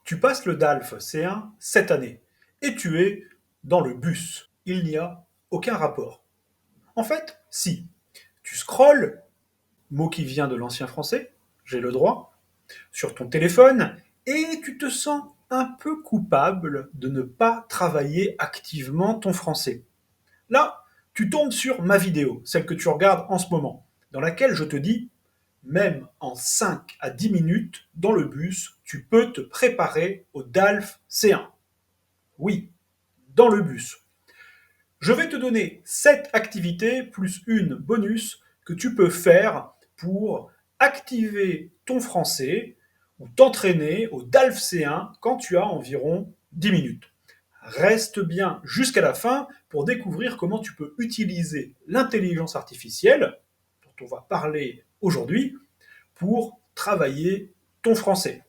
Tu passes le DALF C1 cette année et tu es dans le bus. Il n'y a aucun rapport. En fait, si. Tu scrolles, mot qui vient de l'ancien français, j'ai le droit, sur ton téléphone et tu te sens un peu coupable de ne pas travailler activement ton français. Là, tu tombes sur ma vidéo, celle que tu regardes en ce moment, dans laquelle je te dis, même en 5 à 10 minutes dans le bus, tu peux te préparer au DALF C1. Oui, dans le bus. Je vais te donner 7 activités plus une bonus que tu peux faire pour activer ton français ou t'entraîner au DALF C1 quand tu as environ 10 minutes. Reste bien jusqu'à la fin pour découvrir comment tu peux utiliser l'intelligence artificielle, dont on va parler aujourd'hui, pour travailler ton français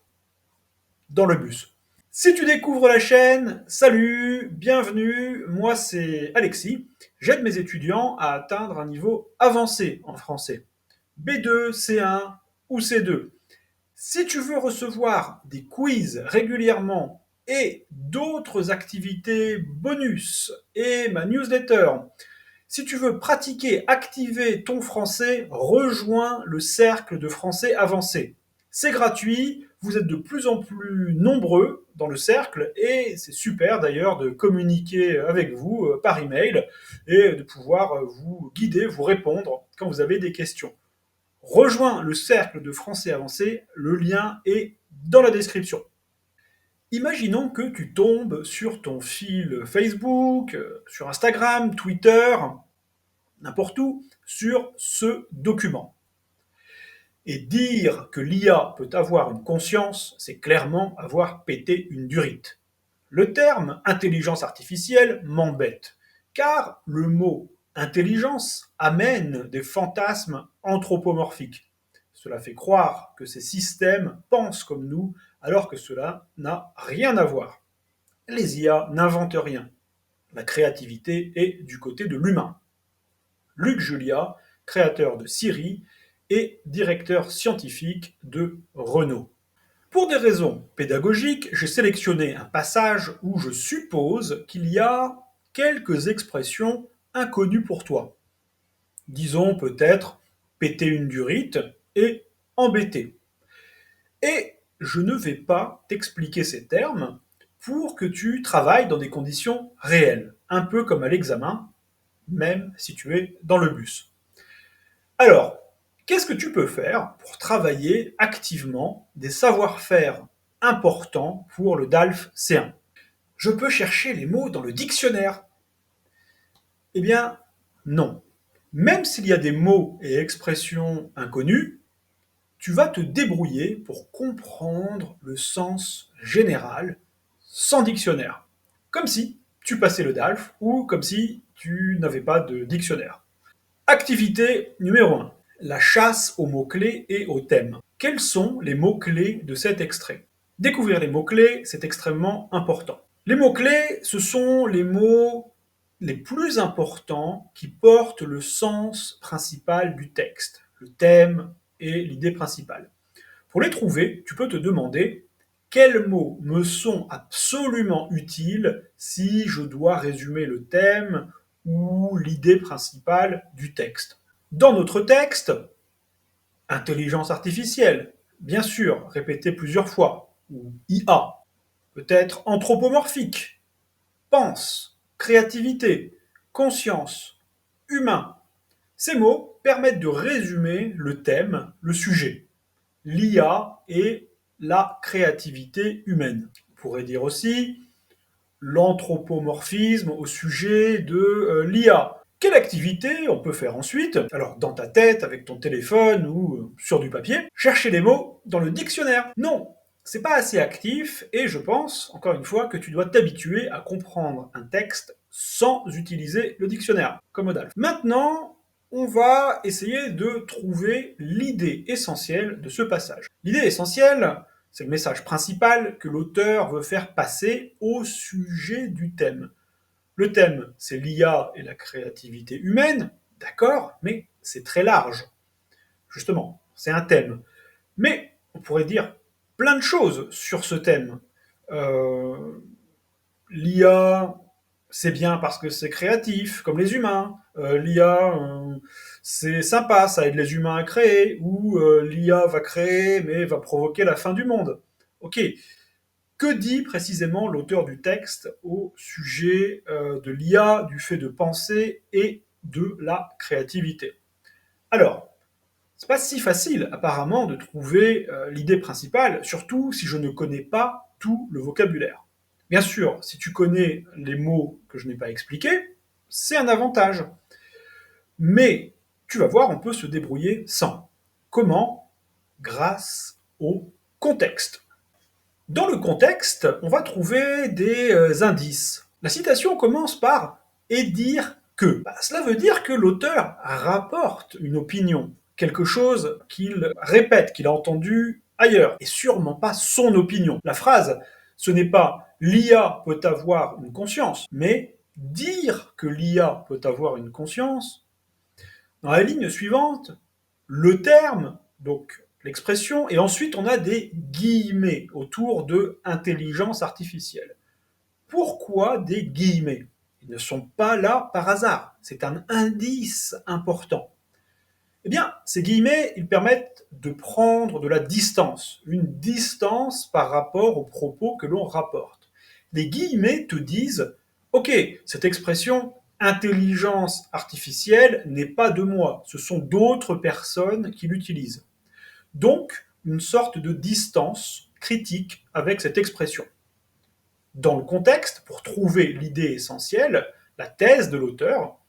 dans le bus. Si tu découvres la chaîne, salut, bienvenue, moi c'est Alexis. J'aide mes étudiants à atteindre un niveau avancé en français. B2, C1 ou C2. Si tu veux recevoir des quiz régulièrement et d'autres activités bonus et ma newsletter, si tu veux pratiquer, activer ton français, rejoins le cercle de français avancé. C'est gratuit, vous êtes de plus en plus nombreux dans le cercle et c'est super d'ailleurs de communiquer avec vous par email et de pouvoir vous guider, vous répondre quand vous avez des questions. Rejoins le cercle de français avancé, le lien est dans la description. Imaginons que tu tombes sur ton fil Facebook, sur Instagram, Twitter, n'importe où, sur ce document. Et dire que l'IA peut avoir une conscience, c'est clairement avoir pété une durite. Le terme intelligence artificielle m'embête, car le mot intelligence amène des fantasmes anthropomorphiques. Cela fait croire que ces systèmes pensent comme nous, alors que cela n'a rien à voir. Les IA n'inventent rien. La créativité est du côté de l'humain. Luc Julia, créateur de Siri et directeur scientifique de Renault. Pour des raisons pédagogiques, j'ai sélectionné un passage où je suppose qu'il y a quelques expressions inconnues pour toi. Disons peut-être péter une durite et embêter. Et je ne vais pas t'expliquer ces termes pour que tu travailles dans des conditions réelles, un peu comme à l'examen, même si tu es dans le bus. Alors, qu'est-ce que tu peux faire pour travailler activement des savoir-faire importants pour le DALF C1? Je peux chercher les mots dans le dictionnaire. Eh bien, non. Même s'il y a des mots et expressions inconnus, tu vas te débrouiller pour comprendre le sens général sans dictionnaire. Comme si tu passais le DALF ou comme si tu n'avais pas de dictionnaire. Activité numéro 1. La chasse aux mots-clés et aux thèmes. Quels sont les mots-clés de cet extrait? Découvrir les mots-clés, c'est extrêmement important. Les mots-clés, ce sont les mots les plus importants qui portent le sens principal du texte, le thème et l'idée principale. Pour les trouver, tu peux te demander quels mots me sont absolument utiles si je dois résumer le thème ou l'idée principale du texte. Dans notre texte, intelligence artificielle, bien sûr, répété plusieurs fois, ou IA, peut-être anthropomorphique, pense, créativité, conscience, humain. Ces mots permettent de résumer le thème, le sujet. L'IA et la créativité humaine. On pourrait dire aussi l'anthropomorphisme au sujet de l'IA. Quelle activité on peut faire ensuite? Alors, dans ta tête, avec ton téléphone ou sur du papier, chercher les mots dans le dictionnaire. Non, c'est pas assez actif et je pense, encore une fois, que tu dois t'habituer à comprendre un texte sans utiliser le dictionnaire, comme Odalf. Maintenant, on va essayer de trouver l'idée essentielle de ce passage. L'idée essentielle, c'est le message principal que l'auteur veut faire passer au sujet du thème. Le thème, c'est l'IA et la créativité humaine, d'accord, mais c'est très large. Justement, c'est un thème. Mais on pourrait dire plein de choses sur ce thème. Euh, L'IA, c'est bien parce que c'est créatif, comme les humains. L'IA, c'est sympa, ça aide les humains à créer. Ou l'IA va créer, mais va provoquer la fin du monde. Ok, que dit précisément l'auteur du texte au sujet de l'IA, du fait de penser et de la créativité? Alors, c'est pas si facile apparemment de trouver l'idée principale, surtout si je ne connais pas tout le vocabulaire. Bien sûr, si tu connais les mots que je n'ai pas expliqués, c'est un avantage. Mais tu vas voir, on peut se débrouiller sans. Comment? Grâce au contexte. Dans le contexte, on va trouver des indices. La citation commence par et dire que. Bah, cela veut dire que l'auteur rapporte une opinion, quelque chose qu'il répète, qu'il a entendu ailleurs, et sûrement pas son opinion. La phrase, ce n'est pas l'IA peut avoir une conscience, mais dire que l'IA peut avoir une conscience. Dans la ligne suivante, le terme, donc l'expression, et ensuite on a des guillemets autour de intelligence artificielle. Pourquoi des guillemets? Ils ne sont pas là par hasard, c'est un indice important. Eh bien, ces guillemets, ils permettent de prendre de la distance, une distance par rapport aux propos que l'on rapporte. Les guillemets te disent, ok, cette expression intelligence artificielle n'est pas de moi, ce sont d'autres personnes qui l'utilisent. Donc, une sorte de distance critique avec cette expression. Dans le contexte, pour trouver l'idée essentielle, la thèse de l'auteur,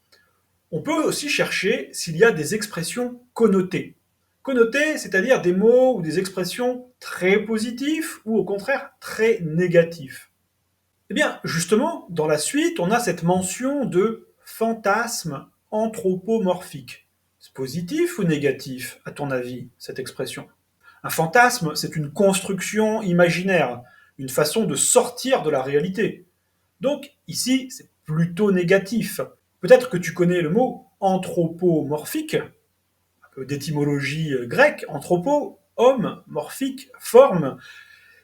on peut aussi chercher s'il y a des expressions connotées. Connotées, c'est-à-dire des mots ou des expressions très positifs ou au contraire très négatifs. Eh bien, justement, dans la suite, on a cette mention de fantasme anthropomorphique. C'est positif ou négatif, à ton avis, cette expression? Un fantasme, c'est une construction imaginaire, une façon de sortir de la réalité. Donc, ici, c'est plutôt négatif. Peut-être que tu connais le mot anthropomorphique, un peu d'étymologie grecque, anthropo, homme, morphique, forme.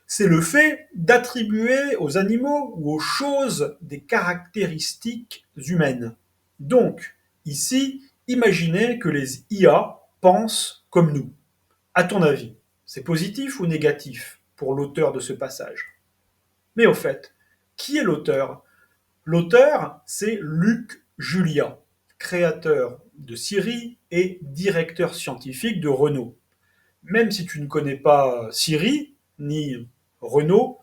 C'est le fait d'attribuer aux animaux ou aux choses des caractéristiques humaines. Donc, ici, imaginez que les IA pensent comme nous. À ton avis, c'est positif ou négatif pour l'auteur de ce passage? Mais au fait, qui est l'auteur? L'auteur, c'est Luc Julia, créateur de Siri et directeur scientifique de Renault. Même si tu ne connais pas Siri ni Renault,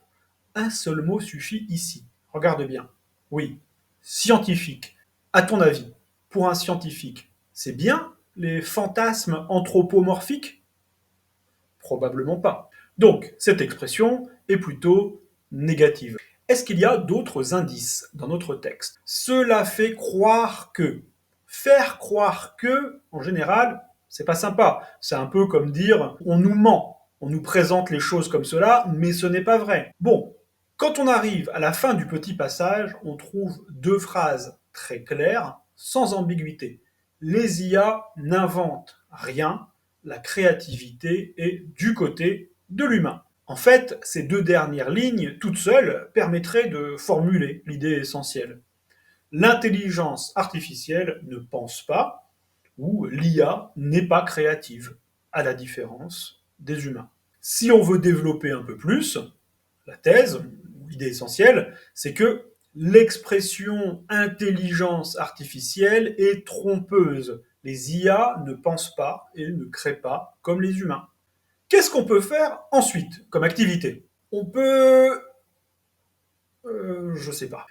un seul mot suffit ici. Regarde bien. Oui, scientifique. À ton avis, pour un scientifique, c'est bien les fantasmes anthropomorphiques? Probablement pas. Donc, cette expression est plutôt négative. Est-ce qu'il y a d'autres indices dans notre texte? Cela fait croire que. Faire croire que, en général, c'est pas sympa. C'est un peu comme dire on nous ment. On nous présente les choses comme cela, mais ce n'est pas vrai. Bon, quand on arrive à la fin du petit passage, on trouve deux phrases très claires, sans ambiguïté. Les IA n'inventent rien, la créativité est du côté de l'humain. En fait, ces deux dernières lignes, toutes seules, permettraient de formuler l'idée essentielle. L'intelligence artificielle ne pense pas, ou l'IA n'est pas créative, à la différence des humains. Si on veut développer un peu plus, la thèse, ou l'idée essentielle, c'est que l'expression intelligence artificielle est trompeuse. Les IA ne pensent pas et ne créent pas comme les humains. Qu'est-ce qu'on peut faire ensuite comme activité? On peut, je sais pas,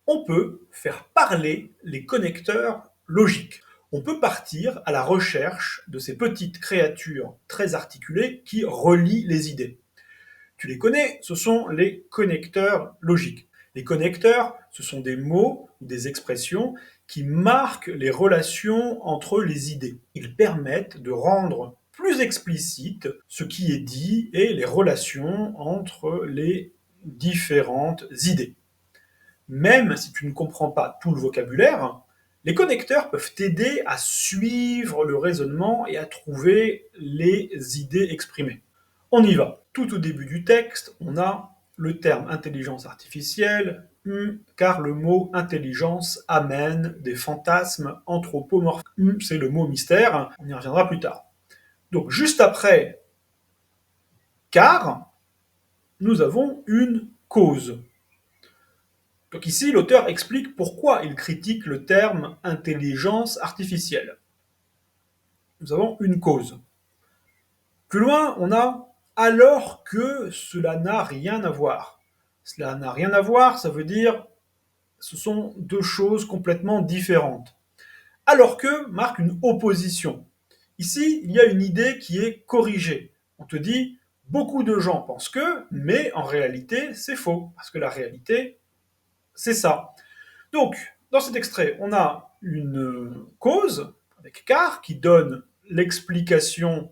on peut faire parler les connecteurs logiques. On peut partir à la recherche de ces petites créatures très articulées qui relient les idées. Tu les connais, ce sont les connecteurs logiques. Les connecteurs, ce sont des mots ou des expressions qui marquent les relations entre les idées. Ils permettent de rendre plus explicite ce qui est dit et les relations entre les différentes idées. Même si tu ne comprends pas tout le vocabulaire, les connecteurs peuvent t'aider à suivre le raisonnement et à trouver les idées exprimées. On y va. Tout au début du texte, on a le terme intelligence artificielle, car le mot intelligence amène des fantasmes anthropomorphes. C'est le mot mystère, on y reviendra plus tard. Donc juste après car, nous avons une cause. Donc ici, l'auteur explique pourquoi il critique le terme intelligence artificielle. Nous avons une cause. Plus loin, on a alors que cela n'a rien à voir. Cela n'a rien à voir, ça veut dire ce sont deux choses complètement différentes. Alors que marque une opposition. Ici, il y a une idée qui est corrigée. On te dit, beaucoup de gens pensent que, mais en réalité, c'est faux, parce que la réalité, c'est ça. Donc, dans cet extrait, on a une cause, avec car, qui donne l'explication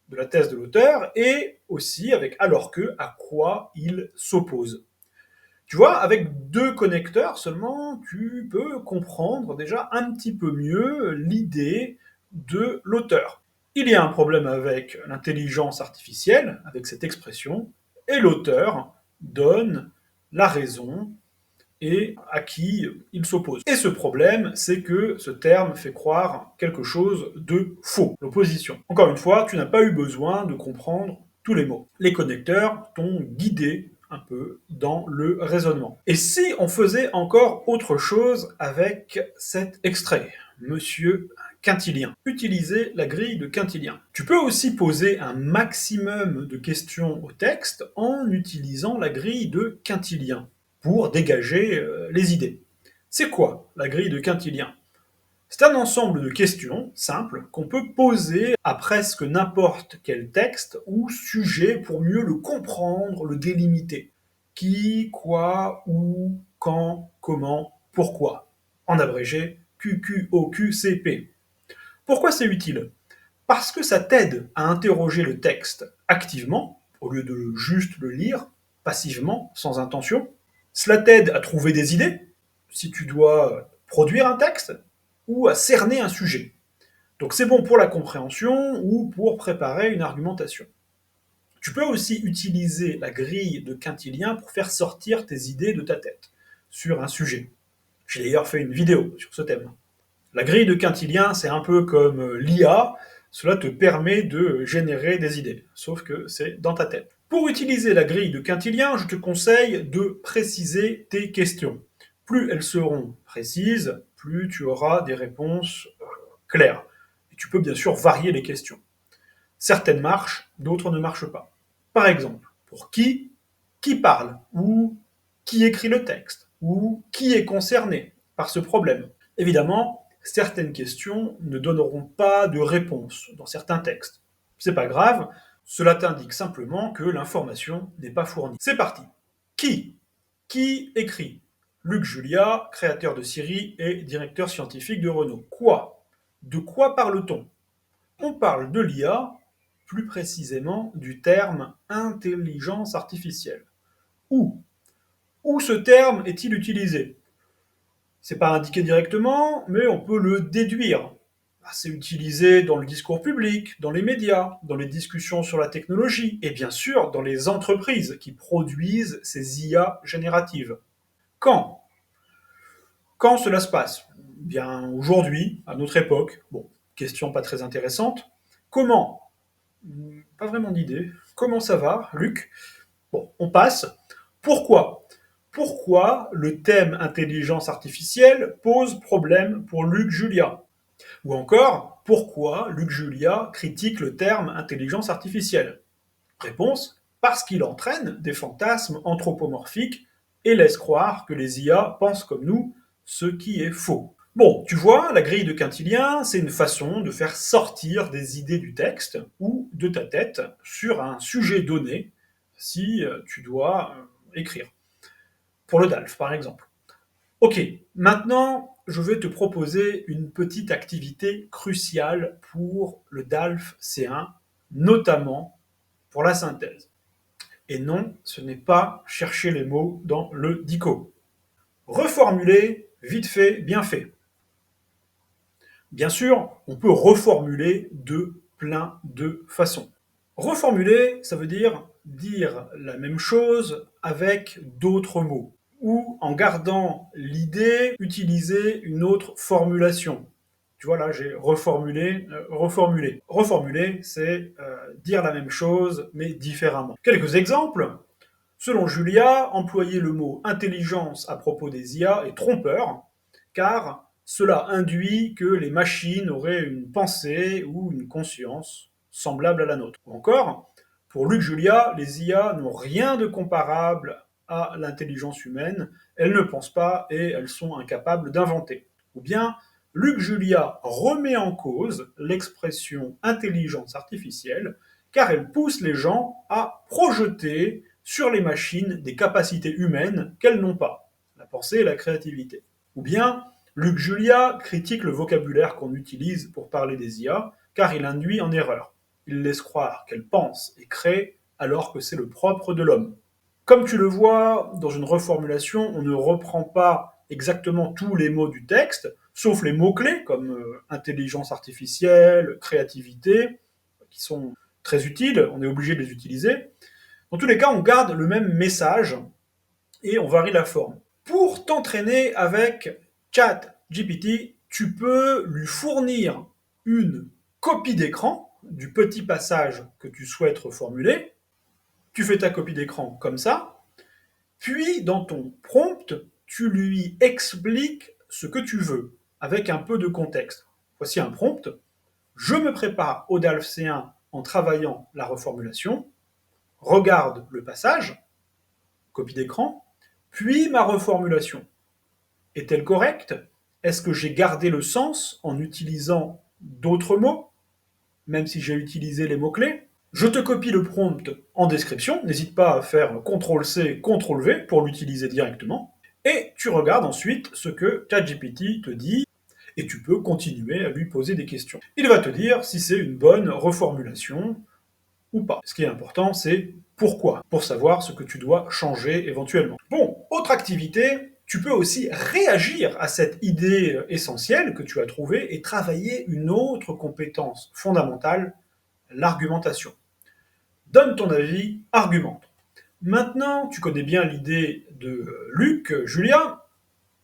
de la thèse de l'auteur, et aussi avec alors que, à quoi il s'oppose. Tu vois, avec deux connecteurs seulement, tu peux comprendre déjà un petit peu mieux l'idée de l'auteur. Il y a un problème avec l'intelligence artificielle, avec cette expression, et l'auteur donne la raison et à qui il s'oppose. Et ce problème, c'est que ce terme fait croire quelque chose de faux, l'opposition. Encore une fois, tu n'as pas eu besoin de comprendre tous les mots. Les connecteurs t'ont guidé un peu dans le raisonnement. Et si on faisait encore autre chose avec cet extrait, Monsieur Quintilien. Utiliser la grille de Quintilien. Tu peux aussi poser un maximum de questions au texte en utilisant la grille de Quintilien pour dégager les idées. C'est quoi la grille de Quintilien? C'est un ensemble de questions simples qu'on peut poser à presque n'importe quel texte ou sujet pour mieux le comprendre, le délimiter. Qui, quoi, où, quand, comment, pourquoi. En abrégé, QQOQCP. Pourquoi c'est utile? Parce que ça t'aide à interroger le texte activement, au lieu de juste le lire passivement, sans intention. Cela t'aide à trouver des idées, si tu dois produire un texte, ou à cerner un sujet. Donc c'est bon pour la compréhension ou pour préparer une argumentation. Tu peux aussi utiliser la grille de Quintilien pour faire sortir tes idées de ta tête sur un sujet. J'ai d'ailleurs fait une vidéo sur ce thème. La grille de Quintilien, c'est un peu comme l'IA, cela te permet de générer des idées, sauf que c'est dans ta tête. Pour utiliser la grille de Quintilien, je te conseille de préciser tes questions. Plus elles seront précises, plus tu auras des réponses claires. Et tu peux bien sûr varier les questions. Certaines marchent, d'autres ne marchent pas. Par exemple, pour qui parle, ou qui écrit le texte, ou qui est concerné par ce problème. Évidemment, certaines questions ne donneront pas de réponse dans certains textes. C'est pas grave, cela t'indique simplement que l'information n'est pas fournie. C'est parti. Qui? Qui écrit? Luc Julia, créateur de Siri et directeur scientifique de Renault. Quoi? De quoi parle-t-on? On parle de l'IA, plus précisément du terme intelligence artificielle. Où? Où ce terme est-il utilisé? C'est pas indiqué directement, mais on peut le déduire. C'est utilisé dans le discours public, dans les médias, dans les discussions sur la technologie, et bien sûr dans les entreprises qui produisent ces IA génératives. Quand? Quand cela se passe? Bien aujourd'hui, à notre époque. Bon, question pas très intéressante. Comment? Pas vraiment d'idée. Comment ça va, Luc? Bon, on passe. Pourquoi? Pourquoi le thème intelligence artificielle pose problème pour Luc Julia? Ou encore, pourquoi Luc Julia critique le terme intelligence artificielle? Réponse, parce qu'il entraîne des fantasmes anthropomorphiques et laisse croire que les IA pensent comme nous, ce qui est faux. Bon, tu vois, la grille de Quintilien, c'est une façon de faire sortir des idées du texte ou de ta tête sur un sujet donné, si tu dois écrire. Pour le DALF, par exemple. Ok, maintenant, je vais te proposer une petite activité cruciale pour le DALF C1, notamment pour la synthèse. Et non, ce n'est pas chercher les mots dans le dico. Reformuler, vite fait, bien fait. Bien sûr, on peut reformuler de plein de façons. Reformuler, ça veut dire dire la même chose avec d'autres mots, ou en gardant l'idée, utiliser une autre formulation. Tu vois, là, j'ai reformulé, reformulé. Reformuler, c'est dire la même chose, mais différemment. Quelques exemples. Selon Julia, employer le mot intelligence à propos des IA est trompeur, car cela induit que les machines auraient une pensée ou une conscience semblable à la nôtre. Ou encore, pour Luc Julia, les IA n'ont rien de comparable à l'intelligence humaine, elles ne pensent pas et elles sont incapables d'inventer. Ou bien, Luc Julia remet en cause l'expression intelligence artificielle, car elle pousse les gens à projeter sur les machines des capacités humaines qu'elles n'ont pas, la pensée et la créativité. Ou bien, Luc Julia critique le vocabulaire qu'on utilise pour parler des IA, car il induit en erreur. Il laisse croire qu'elles pensent et créent alors que c'est le propre de l'homme. Comme tu le vois, dans une reformulation, on ne reprend pas exactement tous les mots du texte, sauf les mots-clés comme intelligence artificielle, créativité, qui sont très utiles, on est obligé de les utiliser. Dans tous les cas, on garde le même message et on varie la forme. Pour t'entraîner avec ChatGPT, tu peux lui fournir une copie d'écran du petit passage que tu souhaites reformuler. Tu fais ta copie d'écran comme ça, puis dans ton prompt, tu lui expliques ce que tu veux, avec un peu de contexte. Voici un prompt. Je me prépare au DALF C1 en travaillant la reformulation. Regarde le passage, copie d'écran, puis ma reformulation. Est-elle correcte? Est-ce que j'ai gardé le sens en utilisant d'autres mots, même si j'ai utilisé les mots-clés? Je te copie le prompt en description, n'hésite pas à faire CTRL-C, CTRL-V pour l'utiliser directement, et tu regardes ensuite ce que ChatGPT te dit, et tu peux continuer à lui poser des questions. Il va te dire si c'est une bonne reformulation ou pas. Ce qui est important, c'est pourquoi, pour savoir ce que tu dois changer éventuellement. Bon, autre activité, tu peux aussi réagir à cette idée essentielle que tu as trouvée et travailler une autre compétence fondamentale, l'argumentation. Donne ton avis, argumente. Maintenant, tu connais bien l'idée de Luc, Julia.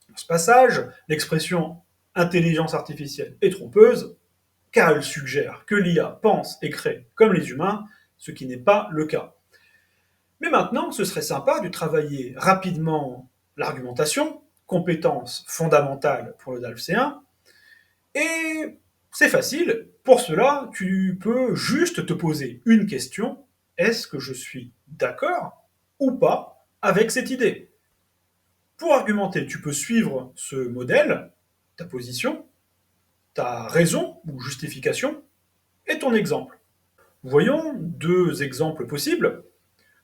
Dans ce passage, l'expression intelligence artificielle est trompeuse, car elle suggère que l'IA pense et crée comme les humains, ce qui n'est pas le cas. Mais maintenant, ce serait sympa de travailler rapidement l'argumentation, compétence fondamentale pour le DALF C1, et c'est facile. Pour cela, tu peux juste te poser une question. Est-ce que je suis d'accord ou pas avec cette idée? Pour argumenter, tu peux suivre ce modèle, ta position, ta raison ou justification, et ton exemple. Voyons deux exemples possibles.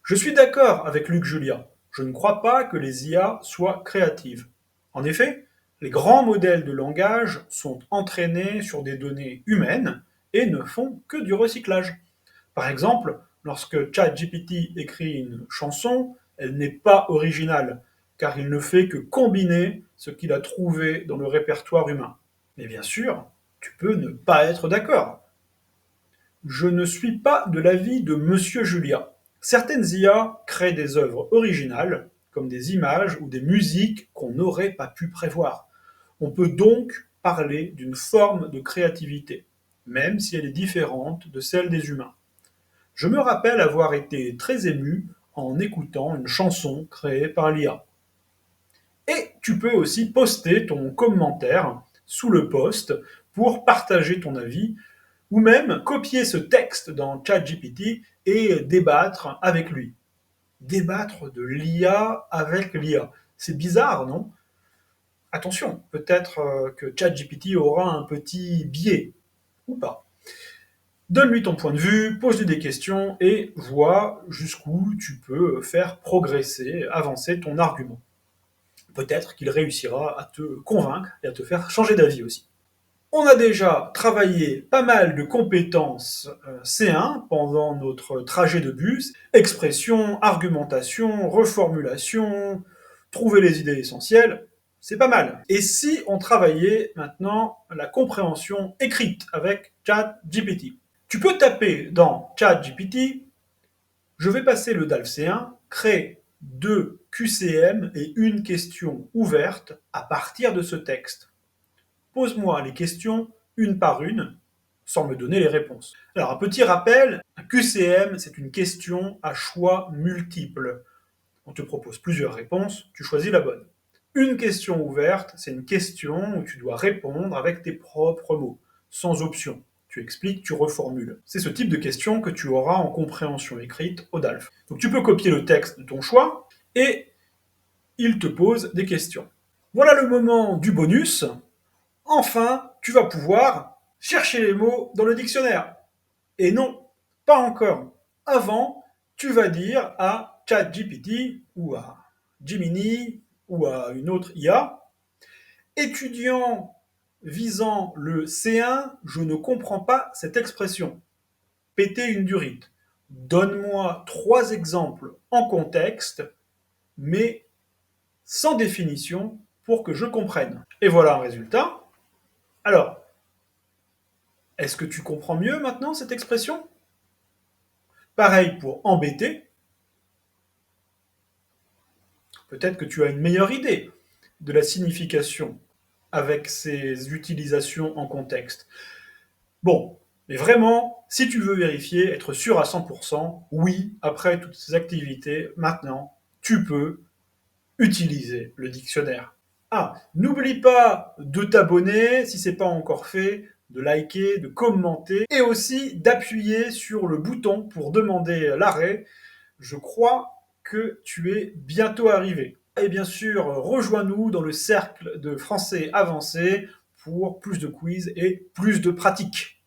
Je suis d'accord avec Luc Julia. Je ne crois pas que les IA soient créatives. En effet, les grands modèles de langage sont entraînés sur des données humaines et ne font que du recyclage. Par exemple, lorsque ChatGPT écrit une chanson, elle n'est pas originale, car il ne fait que combiner ce qu'il a trouvé dans le répertoire humain. Mais bien sûr, tu peux ne pas être d'accord. Je ne suis pas de l'avis de Monsieur Julia. Certaines IA créent des œuvres originales, comme des images ou des musiques qu'on n'aurait pas pu prévoir. On peut donc parler d'une forme de créativité, même si elle est différente de celle des humains. Je me rappelle avoir été très ému en écoutant une chanson créée par l'IA. Et tu peux aussi poster ton commentaire sous le post pour partager ton avis ou même copier ce texte dans ChatGPT et débattre avec lui. Débattre de l'IA avec l'IA. C'est bizarre, non? Attention, peut-être que ChatGPT aura un petit biais, ou pas. Donne-lui ton point de vue, pose-lui des questions et vois jusqu'où tu peux faire progresser, avancer ton argument. Peut-être qu'il réussira à te convaincre et à te faire changer d'avis aussi. On a déjà travaillé pas mal de compétences C1 pendant notre trajet de bus. Expression, argumentation, reformulation, trouver les idées essentielles, c'est pas mal. Et si on travaillait maintenant la compréhension écrite avec ChatGPT? Tu peux taper dans ChatGPT Je vais passer le DALF C1, créer 2 QCM et une question ouverte à partir de ce texte. Pose-moi les questions une par une, sans me donner les réponses. Alors, un petit rappel, un QCM, c'est une question à choix multiple. On te propose plusieurs réponses, tu choisis la bonne. Une question ouverte, c'est une question où tu dois répondre avec tes propres mots, sans option. Tu expliques, tu reformules. C'est ce type de question que tu auras en compréhension écrite au DALF. Donc tu peux copier le texte de ton choix et il te pose des questions. Voilà le moment du bonus. Enfin, tu vas pouvoir chercher les mots dans le dictionnaire. Et non, pas encore. Avant, tu vas dire à ChatGPT ou à Gemini ou à une autre IA, étudiant visant le C1, je ne comprends pas cette expression. Péter une durite. Donne-moi 3 exemples en contexte, mais sans définition pour que je comprenne. Et voilà un résultat. Alors, est-ce que tu comprends mieux maintenant cette expression? Pareil pour embêter. Peut-être que tu as une meilleure idée de la signification avec ces utilisations en contexte. Bon, mais vraiment, si tu veux vérifier, être sûr à 100%, oui, après toutes ces activités, maintenant, tu peux utiliser le dictionnaire. Ah, n'oublie pas de t'abonner si ce n'est pas encore fait, de liker, de commenter et aussi d'appuyer sur le bouton pour demander l'arrêt. Je crois que tu es bientôt arrivé. Et bien sûr, rejoins-nous dans le cercle de français avancé pour plus de quiz et plus de pratique.